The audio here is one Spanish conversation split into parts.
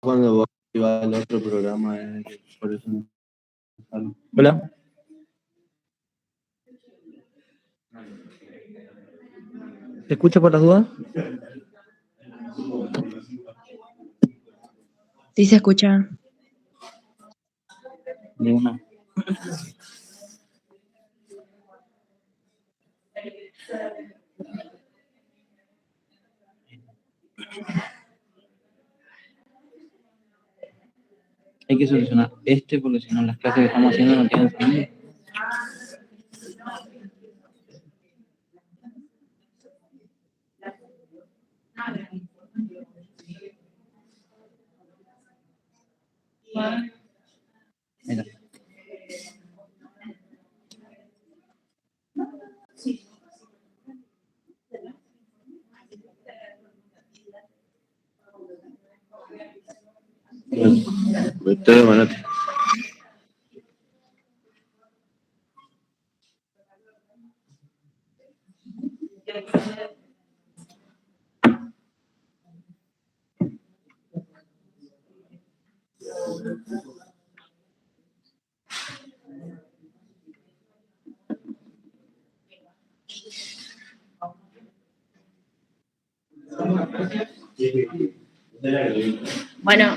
cuando vos ibas al otro programa, por eso no sale. Hola. ¿Te escucha por las dudas? Sí, se escucha. De una. Hay que solucionar porque si no las clases que estamos haciendo no tienen sentido. Mira. Vete de manate. Bueno,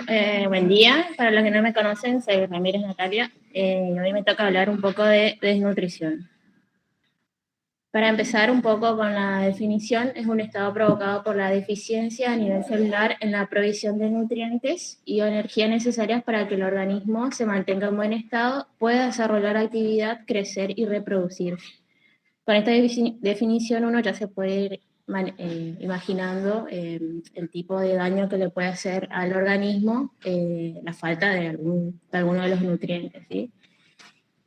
buen día. Para los que no me conocen, soy Ramírez Natalia. Hoy me toca hablar un poco de desnutrición. Para empezar un poco con la definición, es un estado provocado por la deficiencia a nivel celular en la provisión de nutrientes y energía necesarias para que el organismo se mantenga en buen estado, pueda desarrollar actividad, crecer y reproducirse. Con esta definición uno ya se puede ir imaginando el tipo de daño que le puede hacer al organismo la falta de alguno de los nutrientes, ¿sí?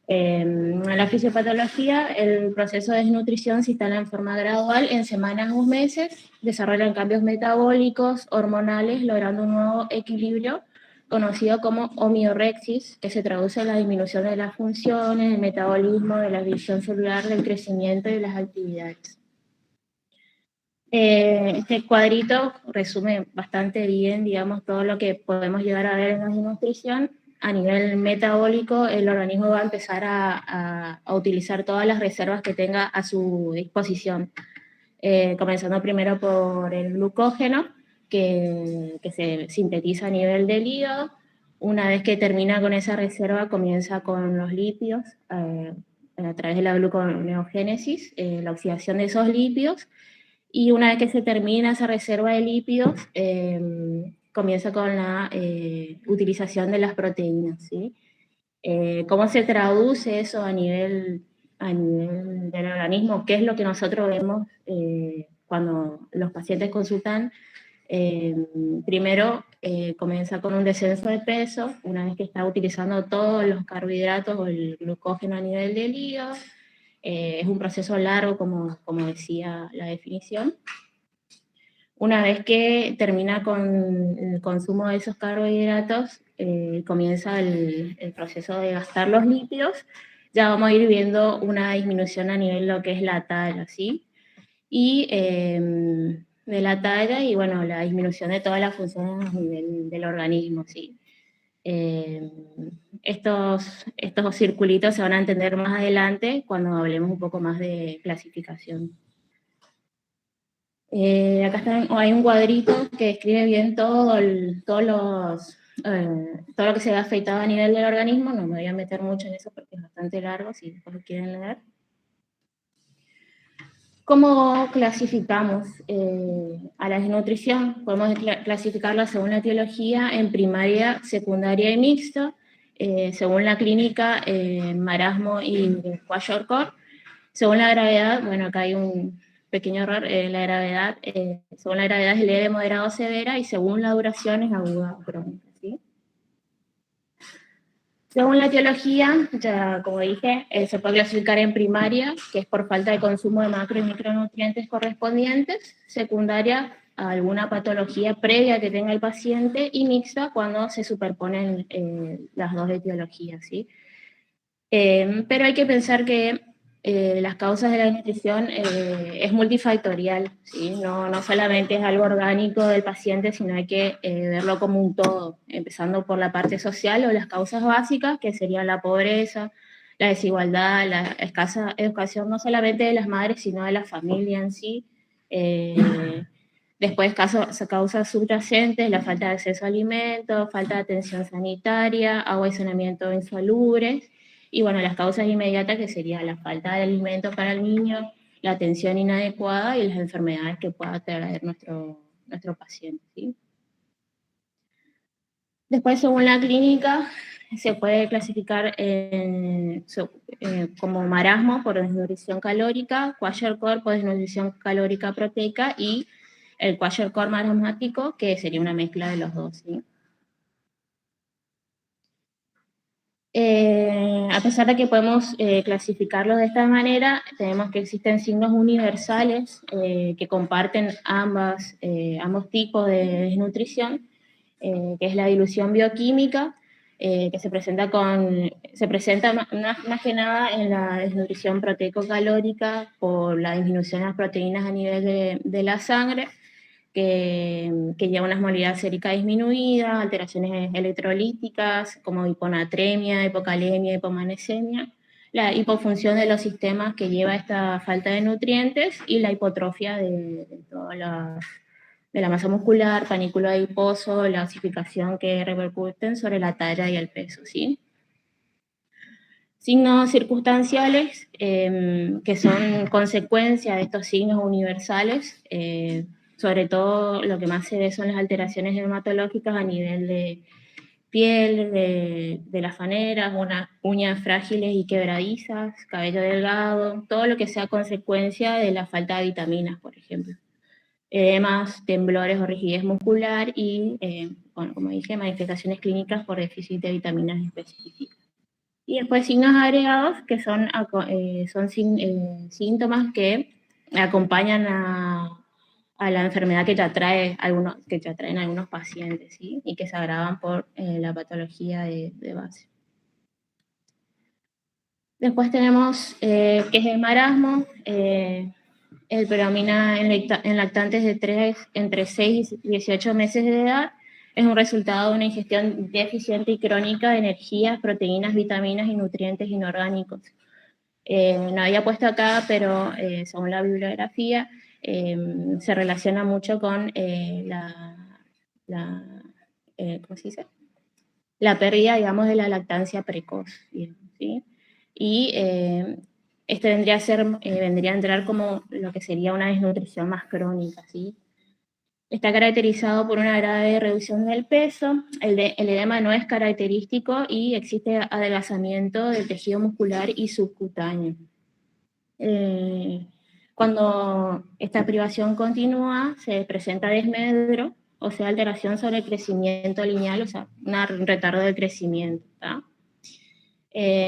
En la fisiopatología, el proceso de desnutrición se instala en forma gradual en semanas o meses, desarrollan cambios metabólicos, hormonales, logrando un nuevo equilibrio conocido como homeorexis, que se traduce en la disminución de las funciones, del metabolismo, de la división celular, del crecimiento y de las actividades. Este cuadrito resume bastante bien, digamos, todo lo que podemos llegar a ver en la desnutrición. A nivel metabólico, el organismo va a empezar a utilizar todas las reservas que tenga a su disposición, comenzando primero por el glucógeno, que se sintetiza a nivel del hígado. Una vez que termina con esa reserva, comienza con los lípidos, a través de la gluconeogénesis, la oxidación de esos lípidos, y una vez que se termina esa reserva de lípidos, comienza con la utilización de las proteínas, ¿sí? ¿Cómo se traduce eso a nivel del organismo? ¿Qué es lo que nosotros vemos cuando los pacientes consultan? Primero, comienza con un descenso de peso, una vez que está utilizando todos los carbohidratos o el glucógeno a nivel del hígado. Es un proceso largo, como decía la definición. Una vez que termina con el consumo de esos carbohidratos, comienza el proceso de gastar los lípidos. Ya vamos a ir viendo una disminución a nivel de lo que es la talla, ¿sí? Y de la talla y, bueno, la disminución de todas las funciones a nivel del organismo, ¿sí? Estos circulitos se van a entender más adelante cuando hablemos un poco más de clasificación. Acá hay un cuadrito que describe bien todo lo que se ve afectado a nivel del organismo. No me voy a meter mucho en eso porque es bastante largo, si después lo quieren leer. ¿Cómo clasificamos a la desnutrición? Podemos clasificarla según la etiología en primaria, secundaria y mixta, según la clínica, marasmo y kwashiorkor. Según la gravedad, bueno, acá hay un pequeño error, la gravedad, según la gravedad es leve, moderada o severa, y según la duración es aguda o crónica, ¿sí? Según la etiología, ya como dije, se puede clasificar en primaria, que es por falta de consumo de macro y micronutrientes correspondientes; secundaria, alguna patología previa que tenga el paciente; y mixta, cuando se superponen las dos etiologías, ¿sí? Pero hay que pensar que las causas de la desnutrición es multifactorial, ¿sí? No solamente es algo orgánico del paciente, sino hay que verlo como un todo, empezando por la parte social o las causas básicas, que serían la pobreza, la desigualdad, la escasa educación, no solamente de las madres, sino de la familia en sí. Después, causas subyacentes, la falta de acceso a alimentos, falta de atención sanitaria, agua y saneamiento insalubres, y bueno, las causas inmediatas que serían la falta de alimento para el niño, la atención inadecuada y las enfermedades que pueda traer nuestro paciente, ¿sí? Después, según la clínica, se puede clasificar como marasmo por desnutrición calórica, kwashiorkor por desnutrición calórica proteica y el kwashiorkor marasmático, que sería una mezcla de los dos, ¿sí? A pesar de que podemos clasificarlos de esta manera, tenemos que existen signos universales que comparten ambos tipos de desnutrición, que es la dilución bioquímica, que se presenta más que nada en la desnutrición proteico-calórica por la disminución de las proteínas a nivel de la sangre, que lleva una osmolaridad sérica disminuida, alteraciones electrolíticas como hiponatremia, hipocalemia, hipomagnesemia, la hipofunción de los sistemas que lleva esta falta de nutrientes y la hipotrofia de toda de la masa muscular, panículo adiposo, la osificación que repercuten sobre la talla y el peso, ¿sí? Signos circunstanciales que son consecuencia de estos signos universales, sobre todo lo que más se ve son las alteraciones dermatológicas a nivel de piel, de las faneras, uñas frágiles y quebradizas, cabello delgado, todo lo que sea consecuencia de la falta de vitaminas, por ejemplo. Edemas, temblores o rigidez muscular y, bueno, como dije, manifestaciones clínicas por déficit de vitaminas específicas. Y después signos agregados, que son síntomas que acompañan a la enfermedad que ya traen algunos pacientes, ¿sí? Y que se agravan por la patología de base. Después tenemos que es el marasmo, el predomina en lactantes entre 6 y 18 meses de edad. Es un resultado de una ingestión deficiente y crónica de energías, proteínas, vitaminas y nutrientes inorgánicos. No había puesto acá, pero según la bibliografía, se relaciona mucho con ¿cómo se dice? La pérdida, digamos, de la lactancia precoz, ¿sí? Y este vendría a entrar como lo que sería una desnutrición más crónica, ¿sí? Está caracterizado por una grave reducción del peso, el edema no es característico y existe adelgazamiento del tejido muscular y subcutáneo. Cuando esta privación continúa, se presenta desmedro, o sea, alteración sobre el crecimiento lineal, o sea, un retardo del crecimiento, ¿tá?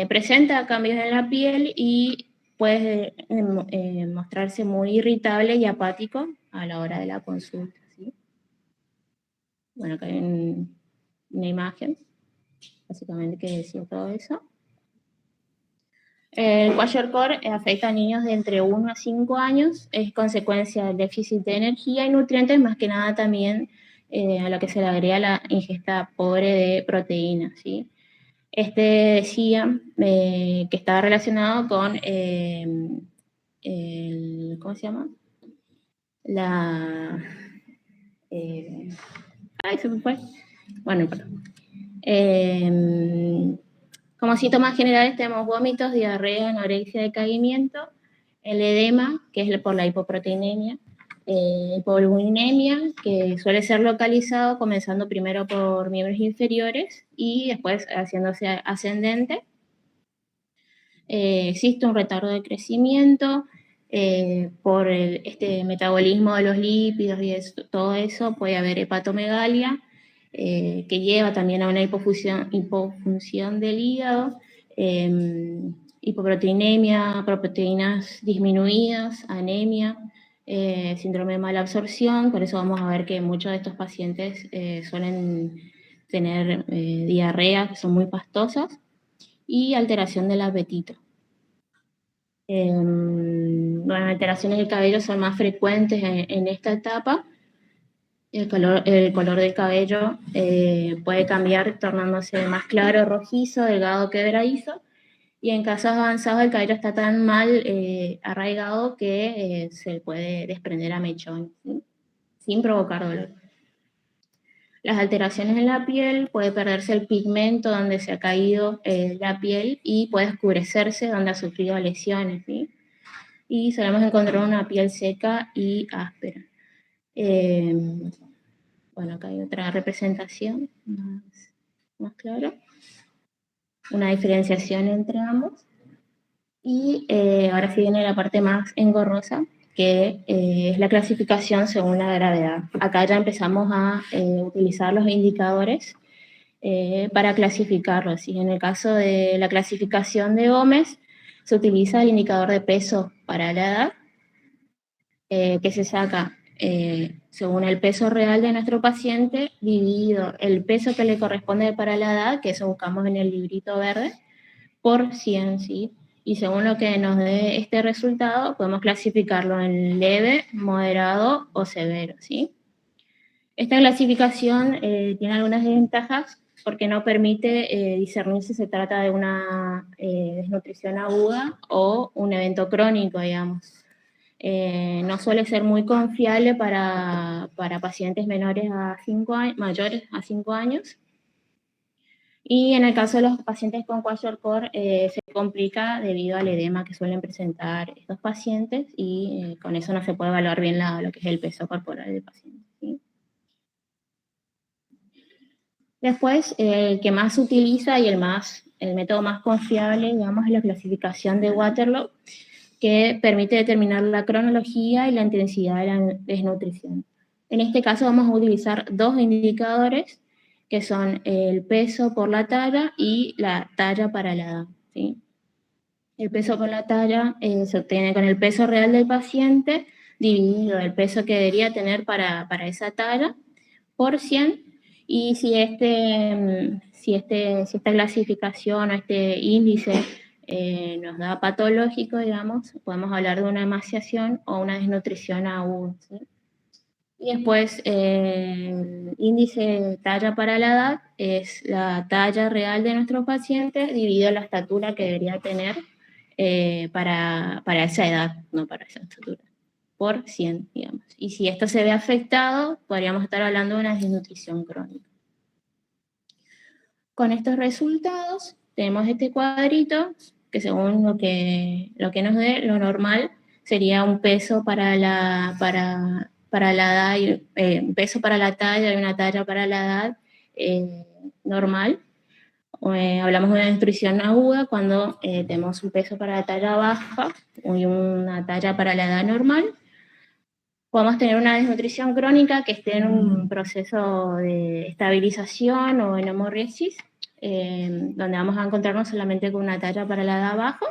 Presenta cambios en la piel y puede mostrarse muy irritable y apático a la hora de la consulta, ¿sí? Bueno, acá hay una imagen, básicamente, que decía todo eso. El kwashiorkor afecta a niños de entre 1 a 5 años, es consecuencia del déficit de energía y nutrientes, más que nada también a lo que se le agrega la ingesta pobre de proteínas, ¿sí? Este decía que estaba relacionado con ¿cómo se llama? Ay, se me fue. Bueno, perdón. Como síntomas generales tenemos vómitos, diarrea, anorexia, decaimiento, el edema, que es por la hipoproteinemia, hipoalbuminemia, que suele ser localizado comenzando primero por miembros inferiores y después haciéndose ascendente. Existe un retardo de crecimiento por este metabolismo de los lípidos y todo eso, puede haber hepatomegalia, que lleva también a una hipofunción del hígado, hipoproteinemia, proteínas disminuidas, anemia, síndrome de mala absorción. Por eso vamos a ver que muchos de estos pacientes suelen tener diarreas que son muy pastosas y alteración del apetito. Bueno, alteraciones del cabello son más frecuentes en esta etapa. El color del cabello puede cambiar tornándose más claro, rojizo, delgado, quebradizo. Y en casos avanzados el cabello está tan mal arraigado que se puede desprender a mechón, ¿sí? Sin provocar dolor. Las alteraciones en la piel, puede perderse el pigmento donde se ha caído la piel y puede oscurecerse donde ha sufrido lesiones, ¿sí? Y solemos encontrar una piel seca y áspera. Bueno, acá hay otra representación más clara. Una diferenciación entre ambos. Y ahora sí viene la parte más engorrosa, que es la clasificación según la gravedad. Acá ya empezamos a utilizar los indicadores para clasificarlos. Y en el caso de la clasificación de Gómez, se utiliza el indicador de peso para la edad, que se saca según el peso real de nuestro paciente, dividido el peso que le corresponde para la edad, que eso buscamos en el librito verde, por 100, ¿sí? Y según lo que nos dé este resultado, podemos clasificarlo en leve, moderado o severo, ¿sí? Esta clasificación tiene algunas desventajas porque no permite discernir si se trata de una desnutrición aguda o un evento crónico, digamos. No suele ser muy confiable para pacientes mayores a 5 años. Y en el caso de los pacientes con kwashiorkor se complica debido al edema que suelen presentar estos pacientes y con eso no se puede evaluar bien lo que es el peso corporal del paciente, ¿sí? Después, el que más se utiliza y el método más confiable, digamos, es la clasificación de Waterloo, que permite determinar la cronología y la intensidad de la desnutrición. En este caso vamos a utilizar dos indicadores, que son el peso por la talla y la talla para la edad, ¿sí? El peso por la talla se obtiene con el peso real del paciente dividido el peso que debería tener para esa talla por 100, y si esta clasificación o este índice nos da patológico, digamos, podemos hablar de una emaciación o una desnutrición aguda, ¿sí? Y después, el índice talla para la edad es la talla real de nuestro paciente dividido la estatura que debería tener para esa edad, no para esa estatura, por 100, digamos. Y si esto se ve afectado, podríamos estar hablando de una desnutrición crónica. Con estos resultados, tenemos este cuadrito, que según lo que nos dé, lo normal sería un peso para la edad, un peso para la talla y una talla para la edad normal. Hablamos de una nutrición aguda cuando tenemos un peso para la talla baja y una talla para la edad normal. Podemos tener una desnutrición crónica que esté en un proceso de estabilización o en hemorresis, donde vamos a encontrarnos solamente con una talla para la edad baja.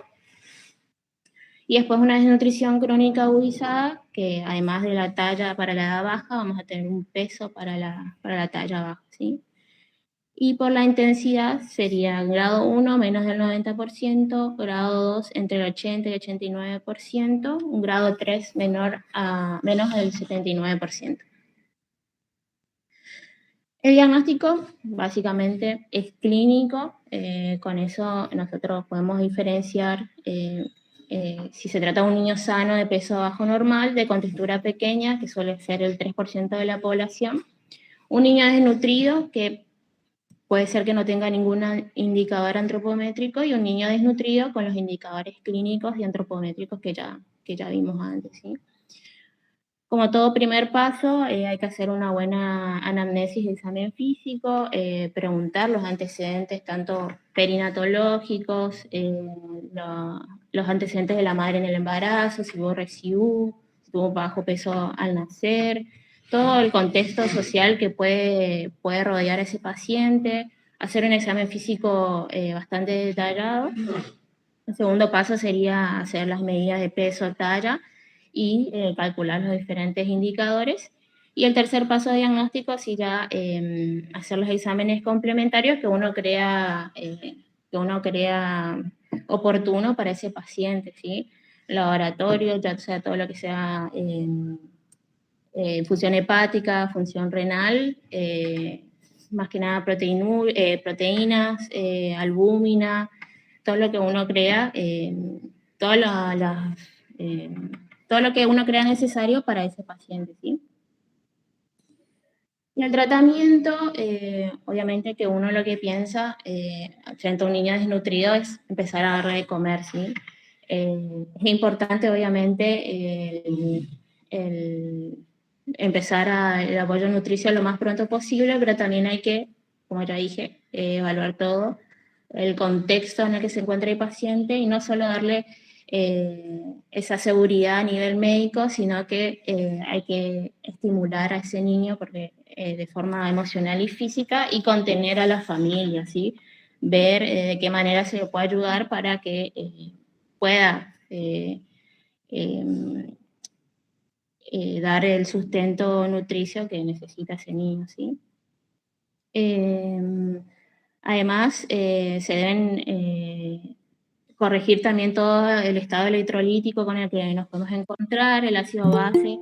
Y después una desnutrición crónica agudizada, que además de la talla para la edad baja, vamos a tener un peso para la talla baja, ¿sí? Y por la intensidad sería grado 1 menos del 90%, grado 2 entre el 80 y el 89%, un grado 3 menos del 79%. El diagnóstico básicamente es clínico, con eso nosotros podemos diferenciar si se trata de un niño sano de peso bajo normal, de contextura pequeña, que suele ser el 3% de la población, un niño desnutrido, que puede ser que no tenga ningún indicador antropométrico, y un niño desnutrido con los indicadores clínicos y antropométricos que ya vimos antes, ¿sí? Como todo primer paso, hay que hacer una buena anamnesis de examen físico, preguntar los antecedentes tanto perinatológicos, los antecedentes de la madre en el embarazo, si hubo RSIU, si tuvo bajo peso al nacer, todo el contexto social que puede rodear a ese paciente, hacer un examen físico bastante detallado. El segundo paso sería hacer las medidas de peso, talla y calcular los diferentes indicadores. Y el tercer paso de diagnóstico sería hacer los exámenes complementarios que uno crea oportuno para ese paciente, ¿sí? laboratorio, ya sea todo lo que sea función hepática, función renal, más que nada proteínas, albúmina, todo lo que uno crea, todo, eh, todo lo que uno crea necesario para ese paciente, ¿sí? Y el tratamiento, obviamente que uno lo que piensa frente a un niño desnutrido es empezar a darle de comer, ¿sí? Es importante, obviamente, el empezar el apoyo nutricio lo más pronto posible, pero también hay que, como ya dije, evaluar todo el contexto en el que se encuentra el paciente y no solo darle esa seguridad a nivel médico, sino que hay que estimular a ese niño porque, de forma emocional y física y contener a la familia, ¿sí? Ver de qué manera se le puede ayudar para que pueda eh, dar el sustento nutricio que necesita ese niño, ¿sí? Además, se deben corregir también todo el estado electrolítico con el que nos podemos encontrar, el ácido base,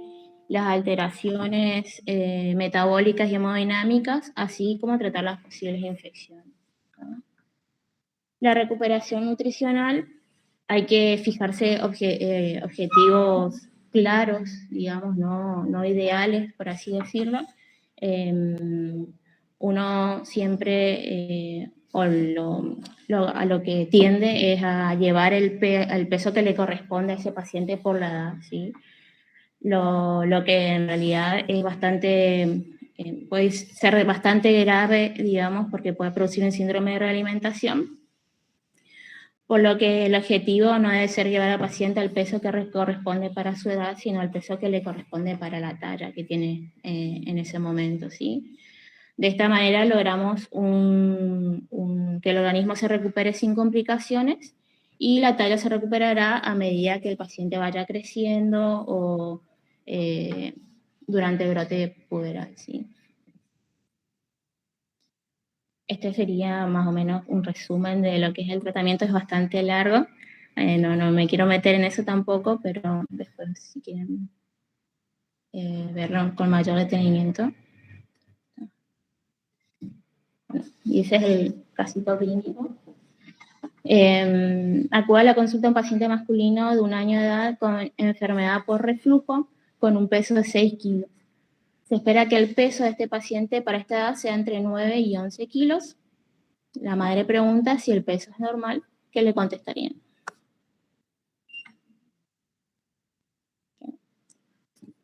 las alteraciones metabólicas y hemodinámicas, así como tratar las posibles infecciones, ¿no? La recuperación nutricional, hay que fijarse objetivos claros, digamos, no ideales, por así decirlo. Uno siempre, a lo que tiende es a llevar el peso que le corresponde a ese paciente por la edad, ¿sí? Lo que en realidad es bastante, puede ser bastante grave, digamos, porque puede producir un síndrome de realimentación, por lo que el objetivo no debe ser llevar al paciente al peso que corresponde para su edad, sino al peso que le corresponde para la talla que tiene en ese momento, ¿sí? De esta manera logramos que el organismo se recupere sin complicaciones y la talla se recuperará a medida que el paciente vaya creciendo o eh, durante el brote puberal, ¿sí? Este sería más o menos un resumen de lo que es el tratamiento, es bastante largo. No me quiero meter en eso tampoco, pero después si quieren verlo con mayor detenimiento. Bueno, y ese es el casito clínico. Acude a la consulta un paciente masculino de 1 año de edad con enfermedad por reflujo con un peso de 6 kilos. Se espera que el peso de este paciente para esta edad sea entre 9 y 11 kilos. La madre pregunta si el peso es normal, ¿qué le contestarían?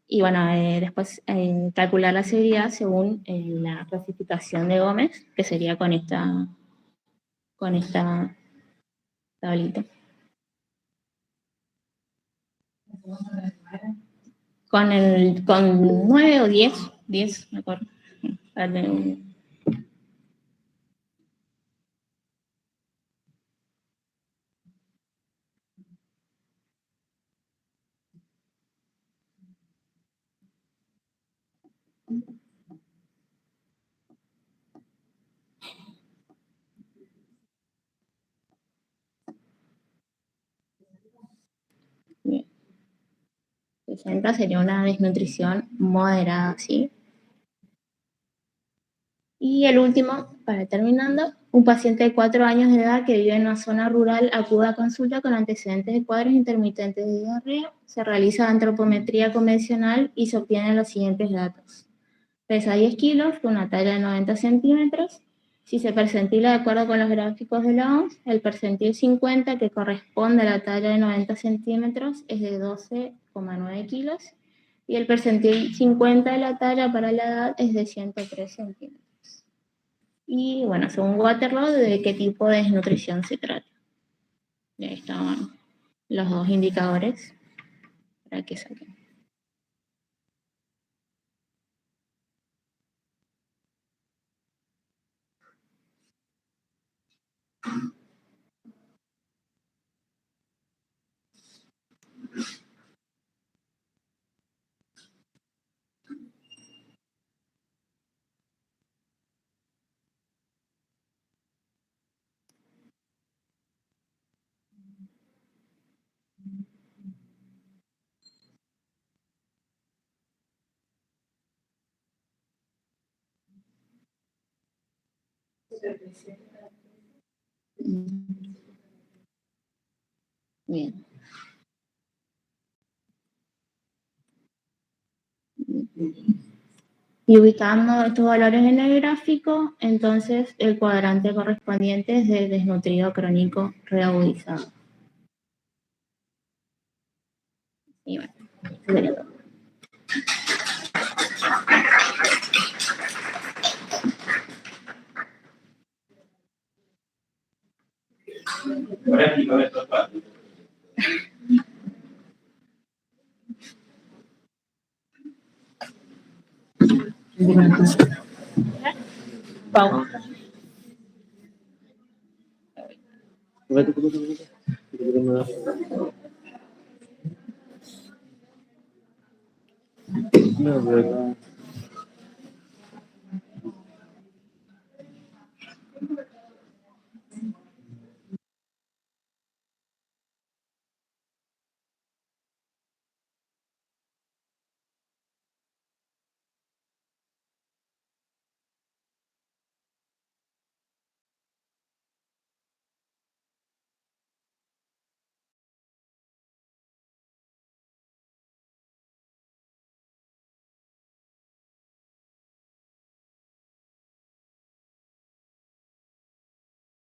Y bueno, después calcular la severidad según la clasificación de Gómez, que sería con esta tablita. Con 9 o 10 me acuerdo. Bien. 60 sería una desnutrición moderada, ¿sí? Y el último, para terminando, un paciente de 4 años de edad que vive en una zona rural acude a consulta con antecedentes de cuadros intermitentes de diarrea, se realiza antropometría convencional y se obtienen los siguientes datos. Pesa 10 kilos, con una talla de 90 centímetros. Si se percentila de acuerdo con los gráficos de la OMS, el percentil 50, que corresponde a la talla de 90 centímetros, es de 12,9 kilos. Y el percentil 50 de la talla para la edad es de 103 centímetros. Y bueno, según Waterloo, ¿de qué tipo de desnutrición se trata? Y ahí estaban los dos indicadores para que saquen. Bien. Y ubicando estos valores en el gráfico, entonces el cuadrante correspondiente es de desnutrido crónico reagudizado. Y bueno, eso sería todo. Pau. No, verdad.